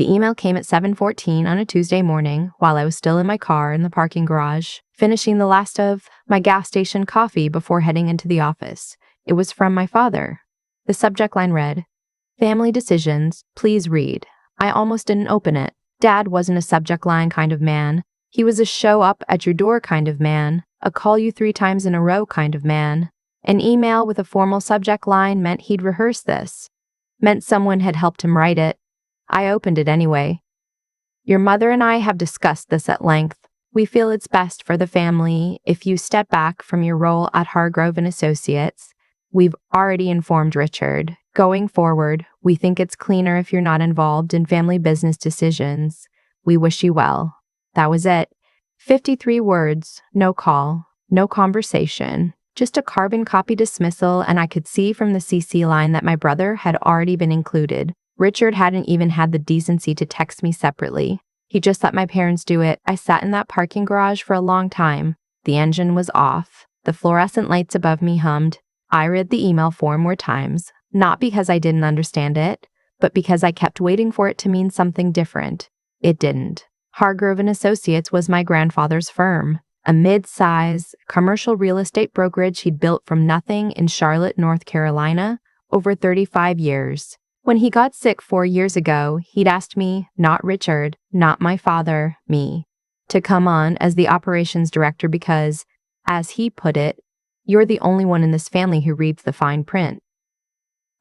The email came at 7:14 on a Tuesday morning while I was still in my car in the parking garage, finishing the last of my gas station coffee before heading into the office. It was from my father. The subject line read, "Family decisions, please read." I almost didn't open it. Dad wasn't a subject line kind of man. He was a show up at your door kind of man, a call you 3 times in a row kind of man. An email with a formal subject line meant he'd rehearsed this, meant someone had helped him write it. I opened it anyway. "Your mother and I have discussed this at length. We feel it's best for the family if you step back from your role at Hargrove and Associates. We've already informed Richard. Going forward, we think it's cleaner if you're not involved in family business decisions. We wish you well." That was it. 53 words, no call, no conversation, just a carbon copy dismissal, and I could see from the CC line that my brother had already been included. Richard hadn't even had the decency to text me separately. He just let my parents do it. I sat in that parking garage for a long time. The engine was off. The fluorescent lights above me hummed. I read the email 4 more times, not because I didn't understand it, but because I kept waiting for it to mean something different. It didn't. Hargrove and Associates was my grandfather's firm, a mid-size commercial real estate brokerage he'd built from nothing in Charlotte, North Carolina, over 35 years. When he got sick 4 years ago, he'd asked me, not Richard, not my father, me, to come on as the operations director because, as he put it, "You're the only one in this family who reads the fine print."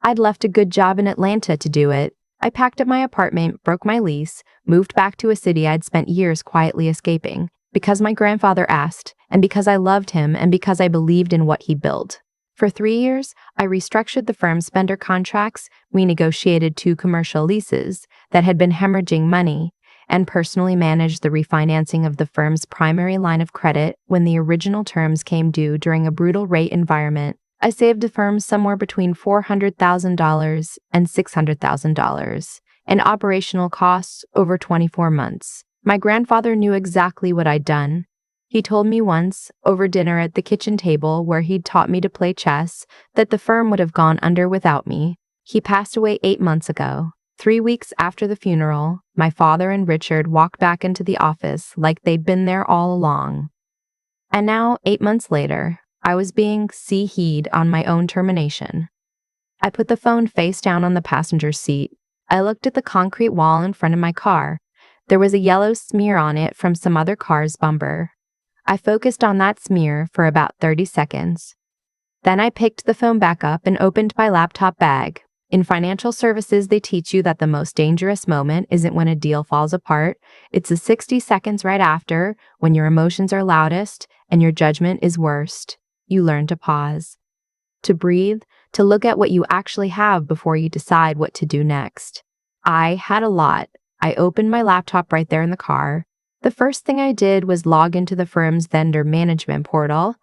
I'd left a good job in Atlanta to do it. I packed up my apartment, broke my lease, moved back to a city I'd spent years quietly escaping, because my grandfather asked, and because I loved him, and because I believed in what he built. For 3 years, I restructured the firm's vendor contracts, renegotiated 2 commercial leases that had been hemorrhaging money, and personally managed the refinancing of the firm's primary line of credit when the original terms came due during a brutal rate environment. I saved the firm somewhere between $400,000 and $600,000 in operational costs over 24 months. My grandfather knew exactly what I'd done. He told me once, over dinner at the kitchen table where he'd taught me to play chess, that the firm would have gone under without me. He passed away 8 months ago. 3 weeks after the funeral, my father and Richard walked back into the office like they'd been there all along. And now, 8 months later, I was being see-heed on my own termination. I put the phone face down on the passenger seat. I looked at the concrete wall in front of my car. There was a yellow smear on it from some other car's bumper. I focused on that smear for about 30 seconds. Then I picked the phone back up and opened my laptop bag. In financial services, they teach you that the most dangerous moment isn't when a deal falls apart. It's the 60 seconds right after, when your emotions are loudest and your judgment is worst. You learn to pause, to breathe, to look at what you actually have before you decide what to do next. I had a lot. I opened my laptop right there in the car. The first thing I did was log into the firm's vendor management portal,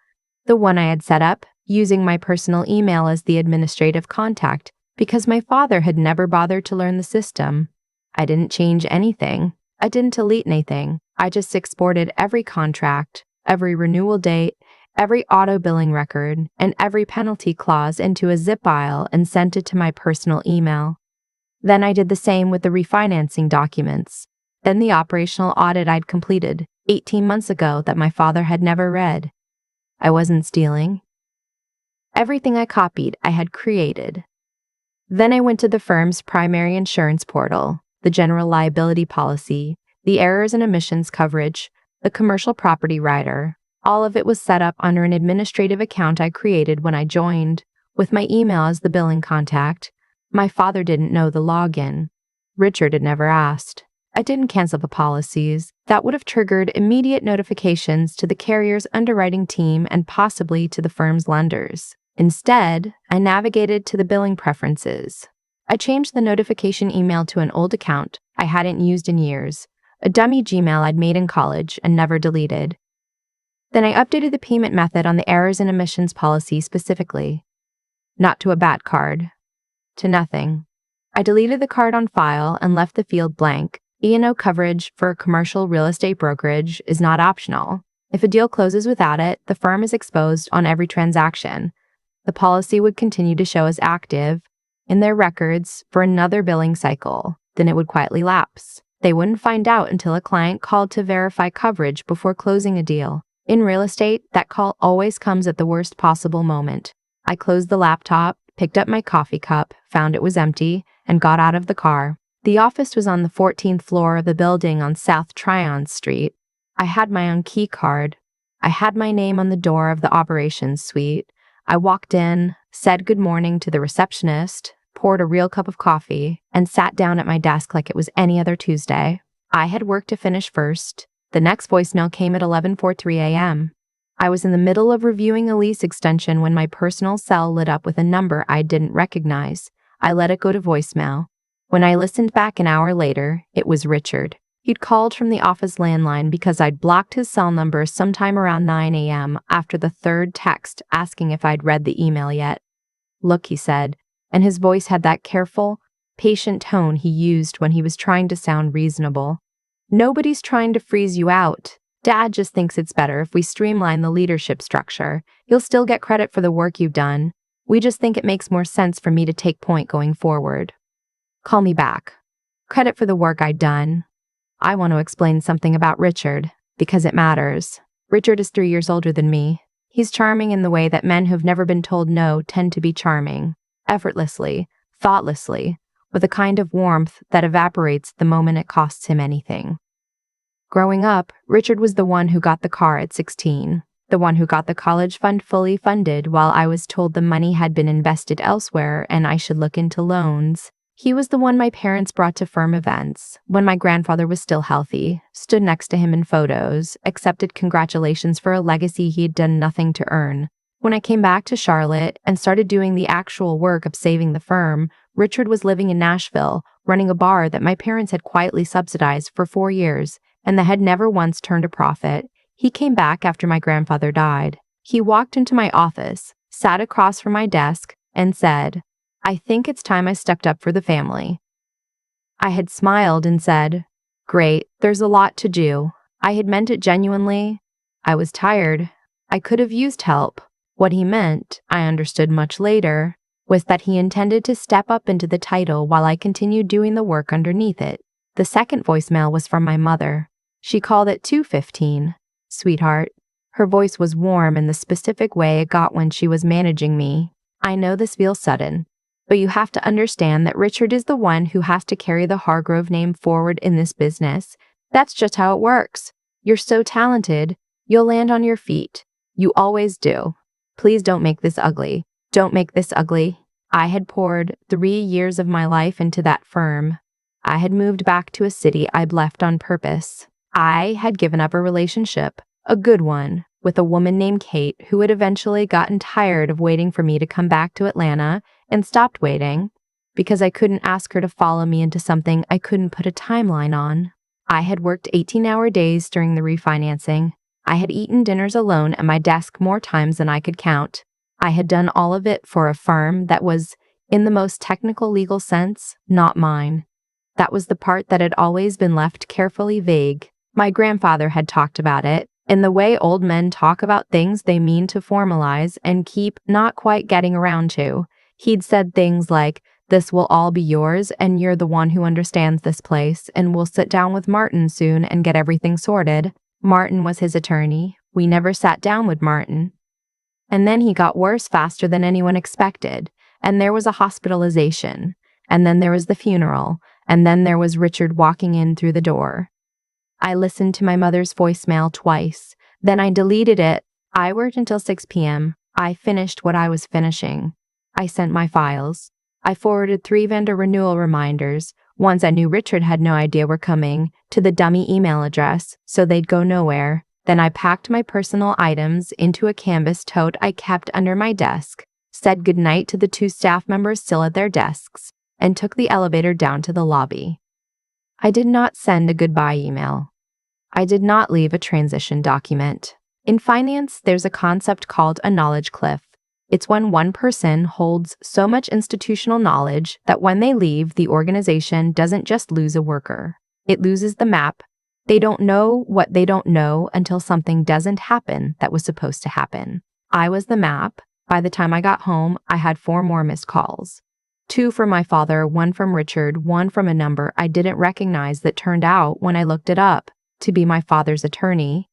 the one I had set up, using my personal email as the administrative contact, because my father had never bothered to learn the system. I didn't change anything. I didn't delete anything. I just exported every contract, every renewal date, every auto billing record, and every penalty clause into a zip file and sent it to my personal email. Then I did the same with the refinancing documents, then the operational audit I'd completed 18 months ago that my father had never read. I wasn't stealing. Everything I copied, I had created. Then I went to the firm's primary insurance portal, the general liability policy, the errors and omissions coverage, the commercial property rider. All of it was set up under an administrative account I created when I joined, with my email as the billing contact. My father didn't know the login. Richard had never asked. I didn't cancel the policies. That would have triggered immediate notifications to the carrier's underwriting team and possibly to the firm's lenders. Instead, I navigated to the billing preferences. I changed the notification email to an old account I hadn't used in years, a dummy Gmail I'd made in college and never deleted. Then I updated the payment method on the errors and omissions policy specifically. Not to a BAT card. To nothing. I deleted the card on file and left the field blank. E&O coverage for a commercial real estate brokerage is not optional. If a deal closes without it, the firm is exposed on every transaction. The policy would continue to show as active in their records for another billing cycle. then it would quietly lapse. They wouldn't find out until a client called to verify coverage before closing a deal. In real estate, that call always comes at the worst possible moment. I closed the laptop, picked up my coffee cup, found it was empty, and got out of the car. The office was on the 14th floor of the building on South Tryon Street. I had my own key card. I had my name on the door of the operations suite. I walked in, said good morning to the receptionist, poured a real cup of coffee, and sat down at my desk like it was any other Tuesday. I had work to finish first. The next voicemail came at 11:43 a.m. I was in the middle of reviewing a lease extension when my personal cell lit up with a number I didn't recognize. I let it go to voicemail. When I listened back an hour later, it was Richard. He'd called from the office landline because I'd blocked his cell number sometime around 9 a.m. after the third text asking if I'd read the email yet. "Look," he said, and his voice had that careful, patient tone he used when he was trying to sound reasonable. "Nobody's trying to freeze you out. Dad just thinks it's better if we streamline the leadership structure. You'll still get credit for the work you've done. We just think it makes more sense for me to take point going forward. Call me back. Credit for the work I'd done." I want to explain something about Richard, because it matters. Richard is 3 years older than me. He's charming in the way that men who've never been told no tend to be charming, effortlessly, thoughtlessly, with a kind of warmth that evaporates the moment it costs him anything. Growing up, Richard was the one who got the car at 16, the one who got the college fund fully funded while I was told the money had been invested elsewhere and I should look into loans. He was the one my parents brought to firm events, when my grandfather was still healthy, stood next to him in photos, accepted congratulations for a legacy he'd done nothing to earn. When I came back to Charlotte and started doing the actual work of saving the firm, Richard was living in Nashville, running a bar that my parents had quietly subsidized for 4 years, and that had never once turned a profit. He came back after my grandfather died. He walked into my office, sat across from my desk, and said, "I think it's time I stepped up for the family." I had smiled and said, "Great, there's a lot to do." I had meant it genuinely. I was tired. I could have used help. What he meant, I understood much later, was that he intended to step up into the title while I continued doing the work underneath it. The second voicemail was from my mother. She called at 2:15. "Sweetheart." Her voice was warm in the specific way it got when she was managing me. "I know this feels sudden, but you have to understand that Richard is the one who has to carry the Hargrove name forward in this business. That's just how it works. You're so talented, you'll land on your feet. You always do. Please don't make this ugly. Don't make this ugly." I had poured 3 years of my life into that firm. I had moved back to a city I'd left on purpose. I had given up a relationship, a good one, with a woman named Kate who had eventually gotten tired of waiting for me to come back to Atlanta and stopped waiting because I couldn't ask her to follow me into something I couldn't put a timeline on. I had worked 18-hour days during the refinancing. I had eaten dinners alone at my desk more times than I could count. I had done all of it for a firm that was, in the most technical legal sense, not mine. That was the part that had always been left carefully vague. My grandfather had talked about it, in the way old men talk about things they mean to formalize and keep not quite getting around to. He'd said things like, "This will all be yours, and you're the one who understands this place, and we'll sit down with Martin soon and get everything sorted." Martin was his attorney. We never sat down with Martin. And then he got worse faster than anyone expected, and there was a hospitalization, and then there was the funeral, and then there was Richard walking in through the door. I listened to my mother's voicemail twice, then I deleted it. I worked until 6 p.m. I finished what I was finishing. I sent my files. I forwarded 3 vendor renewal reminders, ones I knew Richard had no idea were coming, to the dummy email address, so they'd go nowhere. Then I packed my personal items into a canvas tote I kept under my desk, said goodnight to the 2 staff members still at their desks, and took the elevator down to the lobby. I did not send a goodbye email. I did not leave a transition document. In finance, there's a concept called a knowledge cliff. It's when one person holds so much institutional knowledge that when they leave, the organization doesn't just lose a worker. It loses the map. They don't know what they don't know until something doesn't happen that was supposed to happen. I was the map. By the time I got home, I had 4 more missed calls. 2 from my father, 1 from Richard, 1 from a number I didn't recognize that turned out, when I looked it up, to be my father's attorney.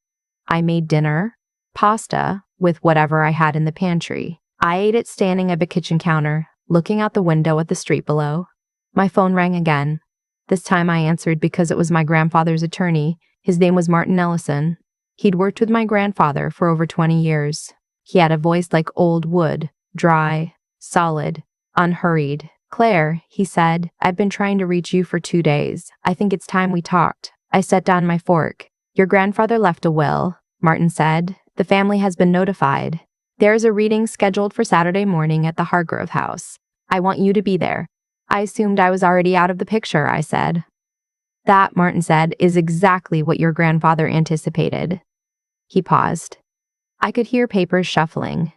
I made dinner, pasta, with whatever I had in the pantry. I ate it standing at the kitchen counter, looking out the window at the street below. My phone rang again. This time I answered because it was my grandfather's attorney. His name was Martin Ellison. He'd worked with my grandfather for over 20 years. He had a voice like old wood, dry, solid, unhurried. "Claire," he said, "I've been trying to reach you for 2 days. I think it's time we talked." I set down my fork. "Your grandfather left a will," Martin said. "The family has been notified. There is a reading scheduled for Saturday morning at the Hargrove house. I want you to be there." I assumed I was already out of the picture, I said. "That," Martin said, "is exactly what your grandfather anticipated." He paused. I could hear papers shuffling.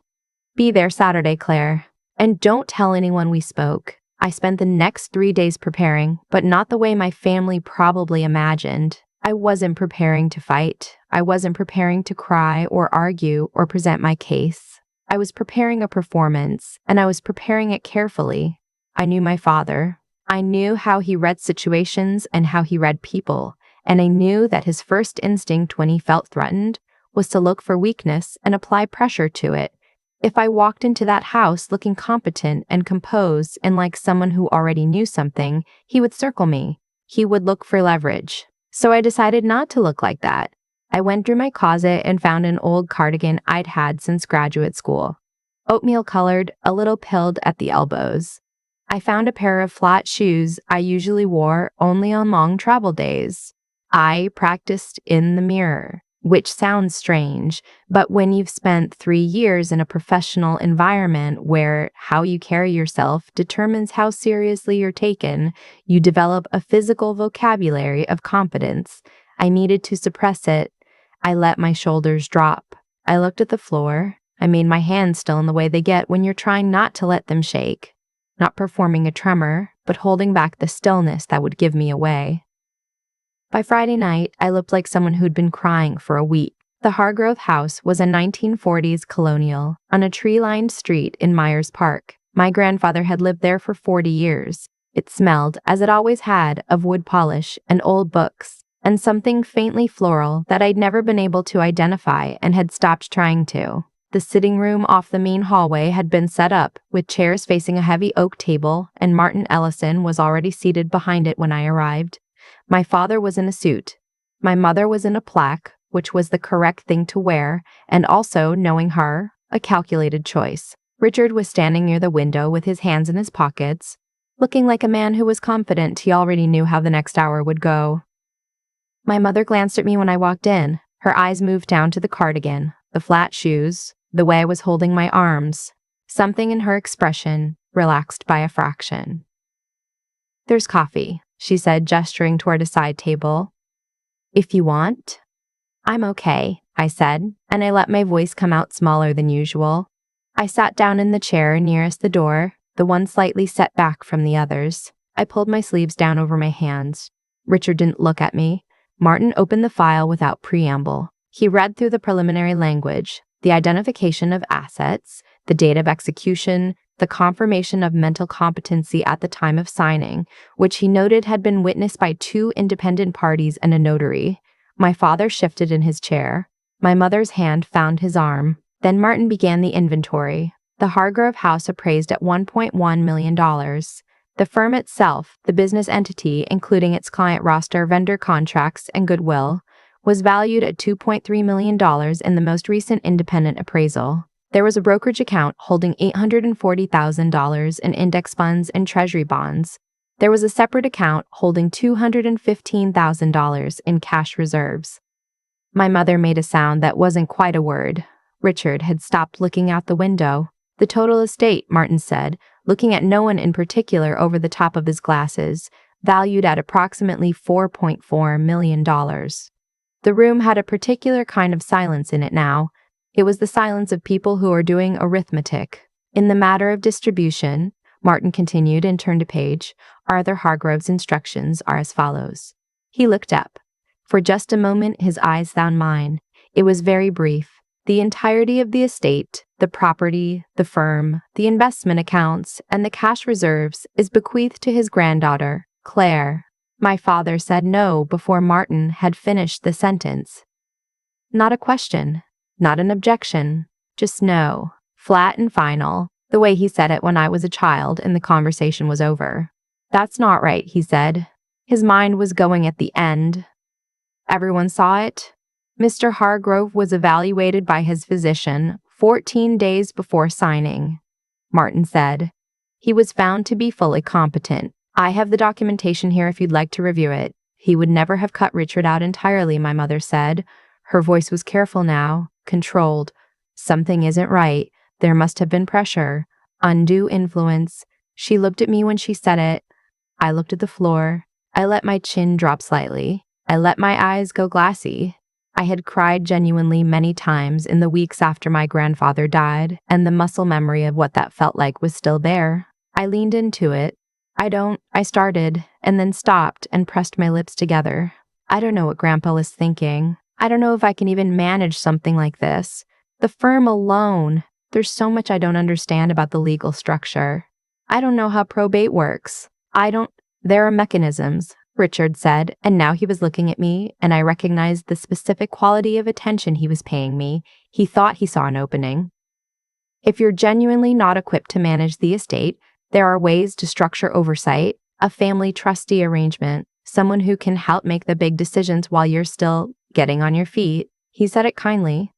"Be there Saturday, Claire. And don't tell anyone we spoke." I spent the next 3 days preparing, but not the way my family probably imagined. I wasn't preparing to fight. I wasn't preparing to cry or argue or present my case. I was preparing a performance, and I was preparing it carefully. I knew my father. I knew how he read situations and how he read people, and I knew that his first instinct when he felt threatened was to look for weakness and apply pressure to it. If I walked into that house looking competent and composed and like someone who already knew something, he would circle me. He would look for leverage. So I decided not to look like that. I went through my closet and found an old cardigan I'd had since graduate school. Oatmeal colored, a little pilled at the elbows. I found a pair of flat shoes I usually wore only on long travel days. I practiced in the mirror, which sounds strange, but when you've spent 3 years in a professional environment where how you carry yourself determines how seriously you're taken, you develop a physical vocabulary of confidence. I needed to suppress it. I let my shoulders drop. I looked at the floor. I made my hands still in the way they get when you're trying not to let them shake. Not performing a tremor, but holding back the stillness that would give me away. By Friday night, I looked like someone who'd been crying for a week. The Hargrove house was a 1940s colonial on a tree-lined street in Myers Park. My grandfather had lived there for 40 years. It smelled, as it always had, of wood polish and old books, and something faintly floral that I'd never been able to identify and had stopped trying to. The sitting room off the main hallway had been set up, with chairs facing a heavy oak table, and Martin Ellison was already seated behind it when I arrived. My father was in a suit. My mother was in a plaque, which was the correct thing to wear, and also, knowing her, a calculated choice. Richard was standing near the window with his hands in his pockets, looking like a man who was confident he already knew how the next hour would go. My mother glanced at me when I walked in. Her eyes moved down to the cardigan, the flat shoes, the way I was holding my arms. Something in her expression relaxed by a fraction. "There's coffee," she said, gesturing toward a side table. "If you want." "I'm okay," I said, and I let my voice come out smaller than usual. I sat down in the chair nearest the door, the one slightly set back from the others. I pulled my sleeves down over my hands. Richard didn't look at me. Martin opened the file without preamble. He read through the preliminary language, the identification of assets, the date of execution, the confirmation of mental competency at the time of signing, which he noted had been witnessed by 2 independent parties and a notary. My father shifted in his chair. My mother's hand found his arm. Then Martin began the inventory. The Hargrove house appraised at $1.1 million. The firm itself, the business entity, including its client roster, vendor contracts, and goodwill, was valued at $2.3 million in the most recent independent appraisal. There was a brokerage account holding $840,000 in index funds and treasury bonds. There was a separate account holding $215,000 in cash reserves. My mother made a sound that wasn't quite a word. Richard had stopped looking out the window. "The total estate," Martin said, looking at no one in particular over the top of his glasses, valued at approximately $4.4 million. The room had a particular kind of silence in it now. It was the silence of people who are doing arithmetic. "In the matter of distribution," Martin continued and turned a page, "Arthur Hargrove's instructions are as follows." He looked up. For just a moment his eyes found mine. It was very brief. The entirety of the estate, the property, the firm, the investment accounts, and the cash reserves is bequeathed to his granddaughter, Claire. My father said no before Martin had finished the sentence. Not a question, not an objection, just no, flat and final, the way he said it when I was a child and the conversation was over. That's not right, he said. His mind was going at the end. Everyone saw it. Mr. Hargrove was evaluated by his physician 14 days before signing. Martin said. He was found to be fully competent. I have the documentation here if you'd like to review it. He would never have cut Richard out entirely, my mother said. Her voice was careful now, controlled. Something isn't right. There must have been pressure, undue influence. She looked at me when she said it. I looked at the floor. I let my chin drop slightly. I let my eyes go glassy. I had cried genuinely many times in the weeks after my grandfather died, and the muscle memory of what that felt like was still there. I leaned into it. I started, and then stopped and pressed my lips together. I don't know what Grandpa was thinking. I don't know if I can even manage something like this. The firm alone. There's so much I don't understand about the legal structure. I don't know how probate works. There are mechanisms, Richard said, and now he was looking at me, and I recognized the specific quality of attention he was paying me. He thought he saw an opening. If you're genuinely not equipped to manage the estate, there are ways to structure oversight, a family trustee arrangement, someone who can help make the big decisions while you're still getting on your feet. He said it kindly.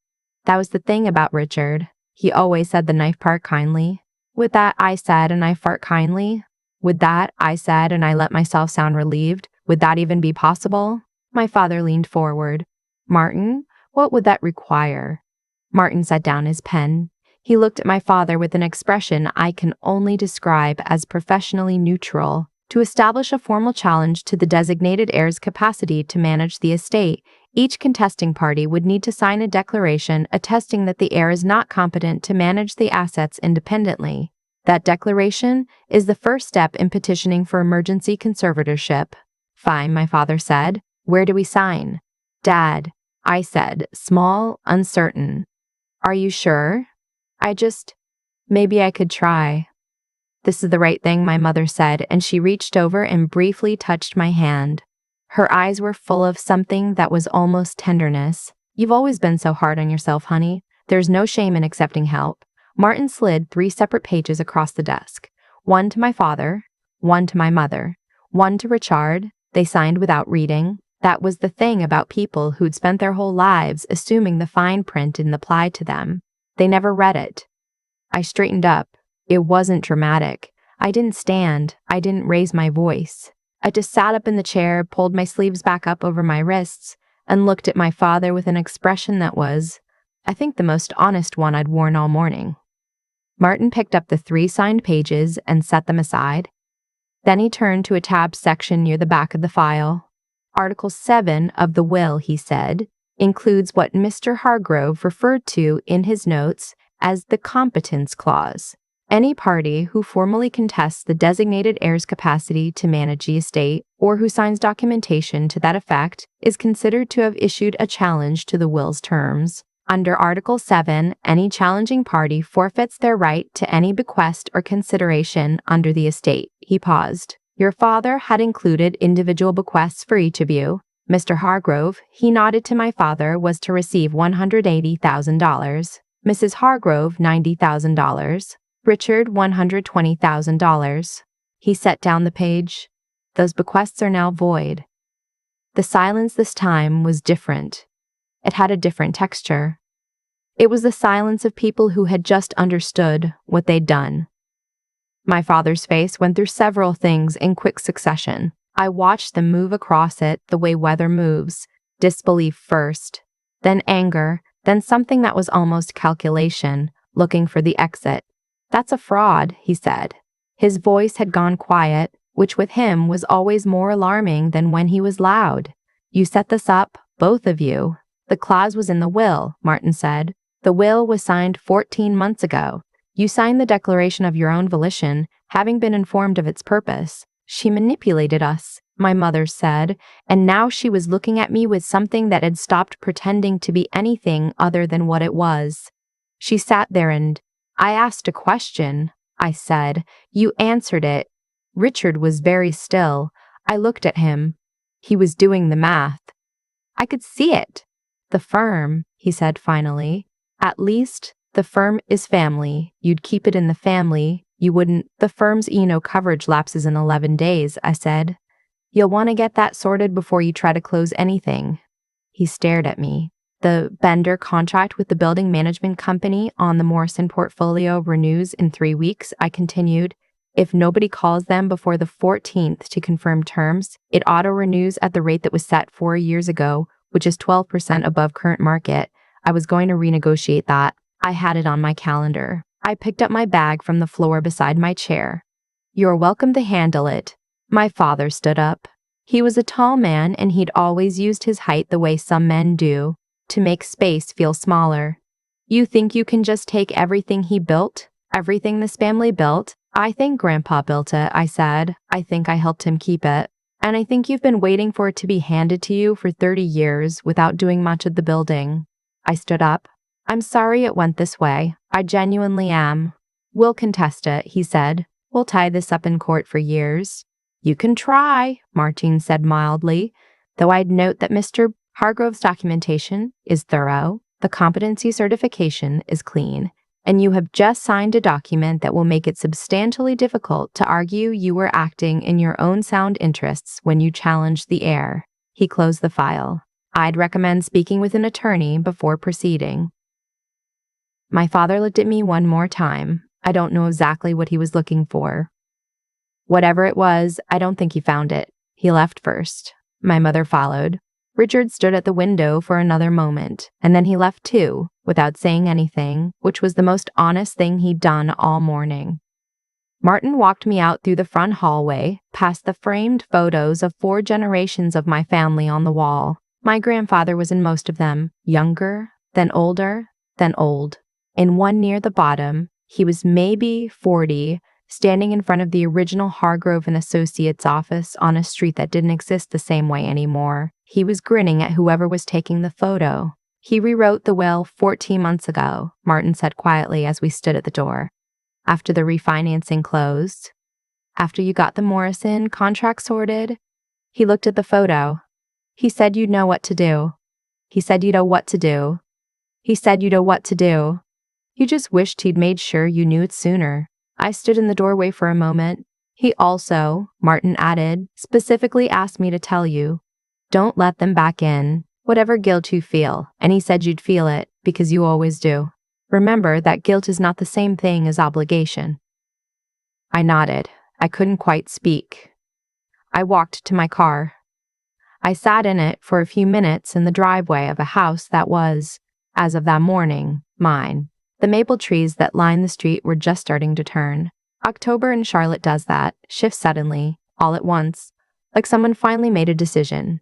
That was the thing about Richard. He always said the knife part kindly. With that, I said, and I fart kindly. With that, I said, and I let myself sound relieved. Would that even be possible? My father leaned forward. Martin, what would that require? Martin set down his pen. He looked at my father with an expression I can only describe as professionally neutral. To establish a formal challenge to the designated heir's capacity to manage the estate, each contesting party would need to sign a declaration attesting that the heir is not competent to manage the assets independently. That declaration is the first step in petitioning for emergency conservatorship. Fine, my father said. Where do we sign? Dad, I said, small, uncertain. Are you sure? Maybe I could try. This is the right thing, my mother said, and she reached over and briefly touched my hand. Her eyes were full of something that was almost tenderness. You've always been so hard on yourself, honey. There's no shame in accepting help. Martin slid 3 separate pages across the desk. One to my father, one to my mother, one to Richard. They signed without reading. That was the thing about people who'd spent their whole lives assuming the fine print didn't apply to them. They never read it. I straightened up. It wasn't dramatic. I didn't stand. I didn't raise my voice. I just sat up in the chair, pulled my sleeves back up over my wrists, and looked at my father with an expression that was, I think, the most honest one I'd worn all morning. Martin picked up the 3 signed pages and set them aside. Then he turned to a tabbed section near the back of the file. Article 7 of the will, he said, includes what Mr. Hargrove referred to in his notes as the competence clause. Any party who formally contests the designated heir's capacity to manage the estate or who signs documentation to that effect is considered to have issued a challenge to the will's terms. Under Article 7, any challenging party forfeits their right to any bequest or consideration under the estate. He paused. Your father had included individual bequests for each of you. Mr. Hargrove, he nodded to my father, was to receive $180,000. Mrs. Hargrove, $90,000. Richard, $120,000. He set down the page. Those bequests are now void. The silence this time was different. It had a different texture. It was the silence of people who had just understood what they'd done. My father's face went through several things in quick succession. I watched them move across it the way weather moves. Disbelief first, then anger, then something that was almost calculation, looking for the exit. That's a fraud, he said. His voice had gone quiet, which with him was always more alarming than when he was loud. You set this up, both of you. The clause was in the will, Martin said. The will was signed 14 months ago. You signed the declaration of your own volition, having been informed of its purpose. She manipulated us. my mother said, and now she was looking at me with something that had stopped pretending to be anything other than what it was. She sat there and, I asked a question, I said. You answered it. Richard was very still. I looked at him. He was doing the math. I could see it. The firm, he said finally. At least, the firm is family. You'd keep it in the family. You wouldn't. The firm's E&O coverage lapses in 11 days, I said. You'll want to get that sorted before you try to close anything. He stared at me. The Bender contract with the building management company on the Morrison portfolio renews in 3 weeks, I continued. If nobody calls them before the 14th to confirm terms, it auto-renews at the rate that was set 4 years ago, which is 12% above current market. I was going to renegotiate that. I had it on my calendar. I picked up my bag from the floor beside my chair. You're welcome to handle it. My father stood up. He was a tall man and he'd always used his height the way some men do, to make space feel smaller. You think you can just take everything he built? Everything this family built? I think Grandpa built it, I said. I think I helped him keep it. And I think you've been waiting for it to be handed to you for 30 years without doing much of the building. I stood up. I'm sorry it went this way. I genuinely am. We'll contest it, he said. We'll tie this up in court for years. You can try, Martine said mildly, though I'd note that Mr. Hargrove's documentation is thorough, the competency certification is clean, and you have just signed a document that will make it substantially difficult to argue you were acting in your own sound interests when you challenged the heir. He closed the file. I'd recommend speaking with an attorney before proceeding. My father looked at me one more time. I don't know exactly what he was looking for. Whatever it was, I don't think he found it. He left first. My mother followed. Richard stood at the window for another moment, and then he left too, without saying anything, which was the most honest thing he'd done all morning. Martin walked me out through the front hallway, past the framed photos of 4 generations of my family on the wall. My grandfather was in most of them, younger, then older, then old. In one near the bottom, he was maybe 40, standing in front of the original Hargrove and Associates office on a street that didn't exist the same way anymore. He was grinning at whoever was taking the photo. He rewrote the will 14 months ago, Martin said quietly as we stood at the door. After the refinancing closed. After you got the Morrison contract sorted. He looked at the photo. He said you'd know what to do. He said you'd know what to do. He said you'd know what to do. You just wished he'd made sure you knew it sooner. I stood in the doorway for a moment. He also, Martin added, specifically asked me to tell you, don't let them back in, whatever guilt you feel, and he said you'd feel it, because you always do. Remember that guilt is not the same thing as obligation. I nodded. I couldn't quite speak. I walked to my car. I sat in it for a few minutes in the driveway of a house that was, as of that morning, mine. The maple trees that lined the street were just starting to turn. October in Charlotte does that, shifts suddenly, all at once, like someone finally made a decision.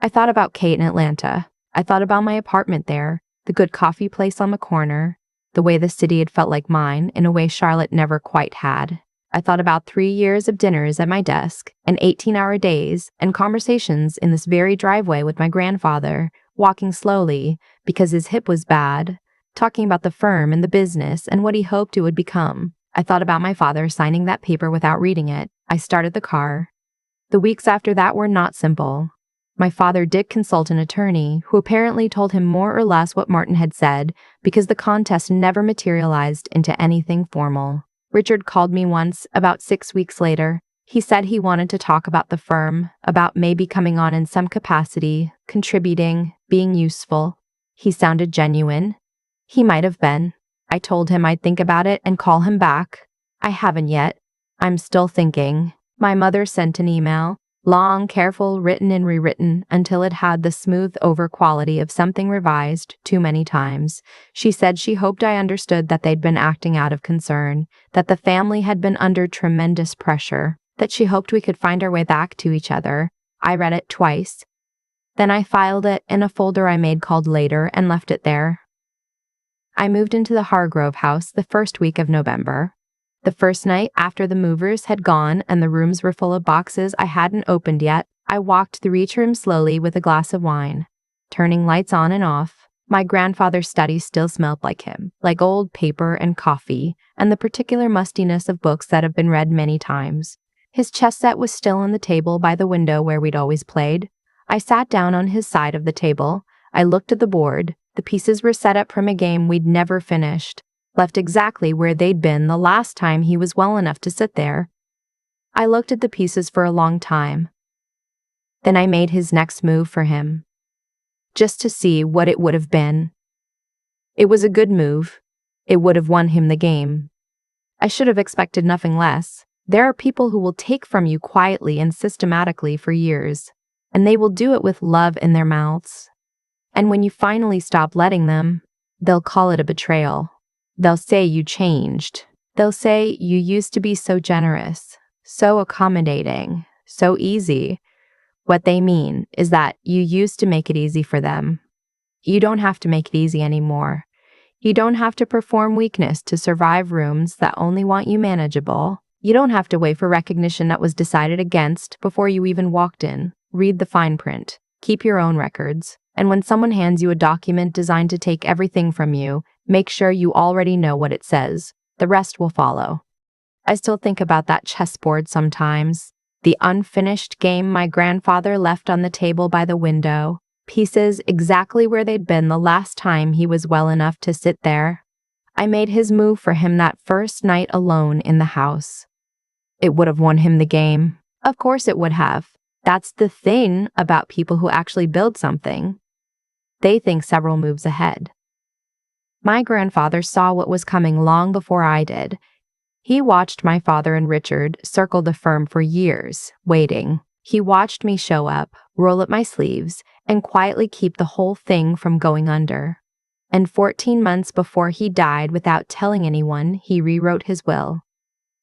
I thought about Kate in Atlanta. I thought about my apartment there, the good coffee place on the corner, the way the city had felt like mine in a way Charlotte never quite had. I thought about 3 years of dinners at my desk, and 18-hour days, and conversations in this very driveway with my grandfather, walking slowly because his hip was bad, talking about the firm and the business and what he hoped it would become. I thought about my father signing that paper without reading it. I started the car. The weeks after that were not simple. My father did consult an attorney who apparently told him more or less what Martin had said because the contest never materialized into anything formal. Richard called me once, about 6 weeks later. He said he wanted to talk about the firm, about maybe coming on in some capacity, contributing, being useful. He sounded genuine. He might have been. I told him I'd think about it and call him back. I haven't yet. I'm still thinking. My mother sent an email. Long, careful, written and rewritten until it had the smooth-over quality of something revised too many times. She said she hoped I understood that they'd been acting out of concern, that the family had been under tremendous pressure, that she hoped we could find our way back to each other. I read it twice. Then I filed it in a folder I made called Later and left it there. I moved into the Hargrove house the first week of November. The first night after the movers had gone and the rooms were full of boxes I hadn't opened yet, I walked through each room slowly with a glass of wine, turning lights on and off. My grandfather's study still smelled like him, like old paper and coffee, and the particular mustiness of books that have been read many times. His chess set was still on the table by the window where we'd always played. I sat down on his side of the table. I looked at the board. The pieces were set up from a game we'd never finished, left exactly where they'd been the last time he was well enough to sit there. I looked at the pieces for a long time. Then I made his next move for him, just to see what it would have been. It was a good move. It would have won him the game. I should have expected nothing less. There are people who will take from you quietly and systematically for years, and they will do it with love in their mouths. And when you finally stop letting them, they'll call it a betrayal. They'll say you changed. They'll say you used to be so generous, so accommodating, so easy. What they mean is that you used to make it easy for them. You don't have to make it easy anymore. You don't have to perform weakness to survive rooms that only want you manageable. You don't have to wait for recognition that was decided against before you even walked in. Read the fine print. Keep your own records. And when someone hands you a document designed to take everything from you, make sure you already know what it says. The rest will follow. I still think about that chessboard sometimes. The unfinished game my grandfather left on the table by the window. Pieces exactly where they'd been the last time he was well enough to sit there. I made his move for him that first night alone in the house. It would have won him the game. Of course it would have. That's the thing about people who actually build something. They think several moves ahead. My grandfather saw what was coming long before I did. He watched my father and Richard circle the firm for years, waiting. He watched me show up, roll up my sleeves, and quietly keep the whole thing from going under. And 14 months before he died, without telling anyone, he rewrote his will.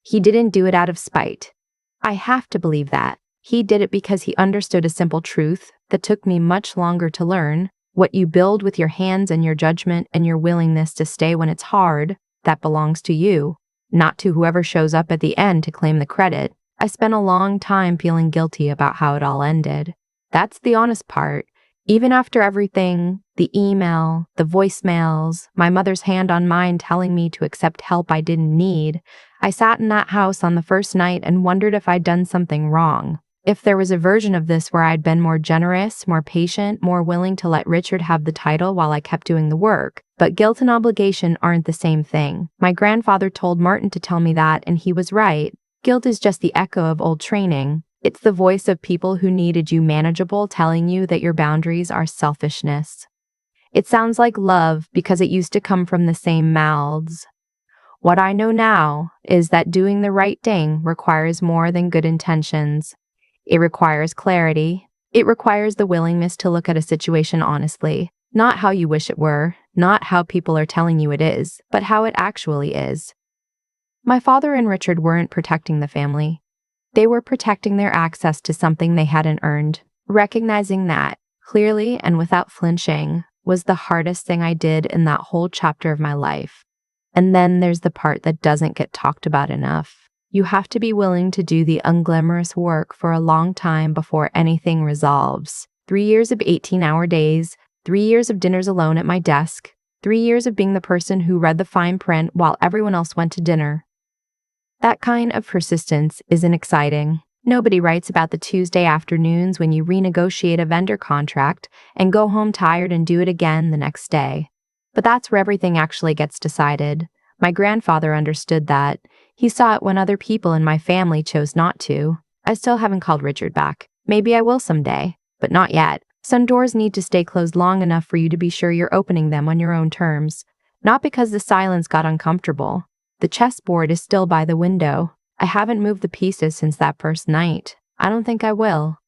He didn't do it out of spite. I have to believe that. He did it because he understood a simple truth that took me much longer to learn. What you build with your hands and your judgment and your willingness to stay when it's hard, that belongs to you, not to whoever shows up at the end to claim the credit. I spent a long time feeling guilty about how it all ended. That's the honest part. Even after everything, the email, the voicemails, my mother's hand on mine telling me to accept help I didn't need, I sat in that house on the first night and wondered if I'd done something wrong. If there was a version of this where I'd been more generous, more patient, more willing to let Richard have the title while I kept doing the work. But guilt and obligation aren't the same thing. My grandfather told Martin to tell me that, and he was right. Guilt is just the echo of old training. It's the voice of people who needed you manageable telling you that your boundaries are selfishness. It sounds like love because it used to come from the same mouths. What I know now is that doing the right thing requires more than good intentions. It requires clarity. It requires the willingness to look at a situation honestly, not how you wish it were, not how people are telling you it is, but how it actually is. My father and Richard weren't protecting the family. They were protecting their access to something they hadn't earned. Recognizing that, clearly and without flinching, was the hardest thing I did in that whole chapter of my life. And then there's the part that doesn't get talked about enough. You have to be willing to do the unglamorous work for a long time before anything resolves. 3 years of 18-hour days, 3 years of dinners alone at my desk, 3 years of being the person who read the fine print while everyone else went to dinner. That kind of persistence isn't exciting. Nobody writes about the Tuesday afternoons when you renegotiate a vendor contract and go home tired and do it again the next day. But that's where everything actually gets decided. My grandfather understood that. He saw it when other people in my family chose not to. I still haven't called Richard back. Maybe I will someday, but not yet. Some doors need to stay closed long enough for you to be sure you're opening them on your own terms. Not because the silence got uncomfortable. The chessboard is still by the window. I haven't moved the pieces since that first night. I don't think I will.